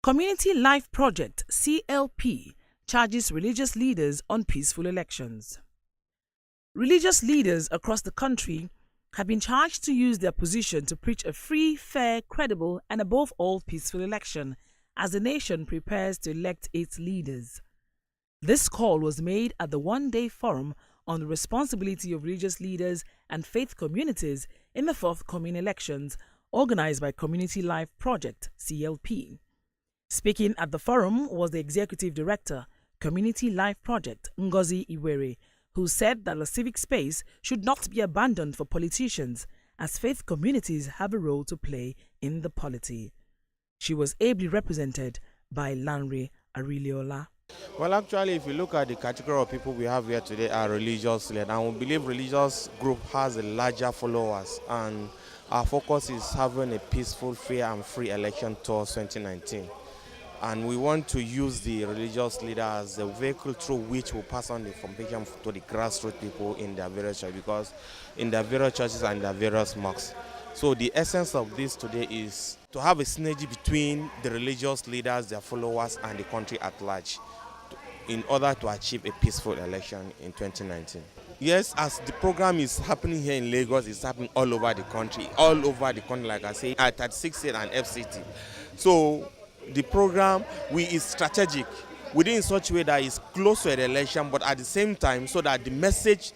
Community Life Project (CLP) charges religious leaders on peaceful elections. Religious leaders across the country have been charged to use their position to preach a free, fair, credible, and above all peaceful election as the nation prepares to elect its leaders. This call was made at the one-day forum on the responsibility of religious leaders and faith communities in the forthcoming elections, organized by Community Life Project (CLP). Speaking at the forum was the Executive Director, Community Life Project, Ngozi Iwere, who said that the civic space should not be abandoned for politicians, as faith communities have a role to play in the polity. She was ably represented by Lanre Ariliola. Well, actually, if you look at the category of people we have here today are religious led, and we believe religious group has a larger followers, and our focus is having a peaceful, fair and free election towards 2019. And we want to use the religious leader as a vehicle through which we'll pass on the information to the grassroots people in their various churches, because in their various churches and their various mosques. So the essence of this today is to have a synergy between the religious leaders, their followers, and the country at large in order to achieve a peaceful election in 2019. Yes, as the program is happening here in Lagos, it's happening all over the country, like I say, at 36 state and FCT. So the program is strategic within such a way that it's close to an election, but at the same time so that the message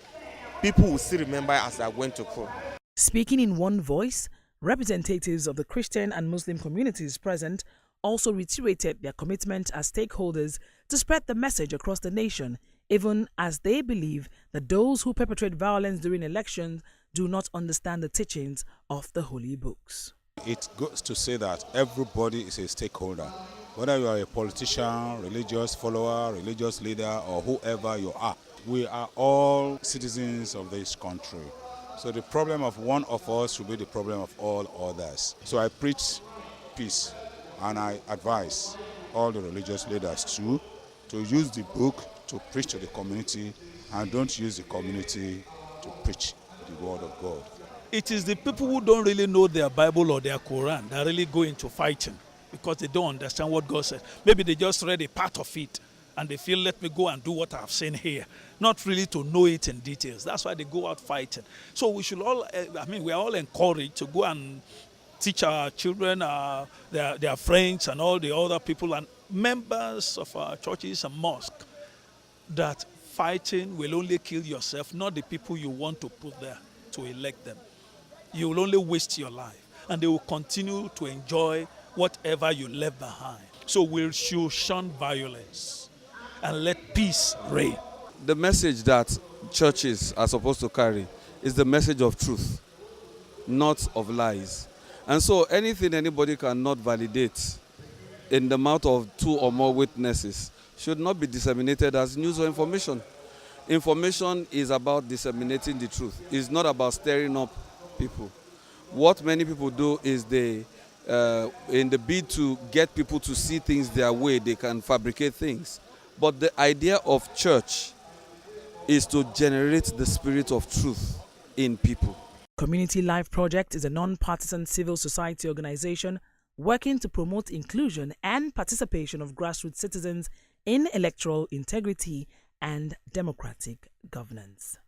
people will still remember as they are going to vote. Speaking in one voice, representatives of the Christian and Muslim communities present also reiterated their commitment as stakeholders to spread the message across the nation, even as they believe that those who perpetrate violence during elections do not understand the teachings of the holy books. It goes to say that everybody is a stakeholder. Whether you are a politician, religious follower, religious leader, or whoever you are, we are all citizens of this country. So the problem of one of us should be the problem of all others. So I preach peace, and I advise all the religious leaders to use the book to preach to the community, and don't use the community to preach the word of God. It is the people who don't really know their Bible or their Quran that really go into fighting because they don't understand what God says. Maybe they just read a part of it and they feel, let me go and do what I've seen here. Not really to know it in details. That's why they go out fighting. So we should all, we are all encouraged to go and teach our children, their friends and all the other people and members of our churches and mosques that fighting will only kill yourself, not the people you want to put there to elect them. You will only waste your life, and they will continue to enjoy whatever you left behind. So we should shun violence and let peace reign. The message that churches are supposed to carry is the message of truth, not of lies. And so anything anybody cannot validate in the mouth of two or more witnesses should not be disseminated as news or information. Information is about disseminating the truth. It's not about stirring up people. What many people do is they, in the bid to get people to see things their way, they can fabricate things. But the idea of church is to generate the spirit of truth in people. Community Life Project is a non-partisan civil society organization working to promote inclusion and participation of grassroots citizens in electoral integrity and democratic governance.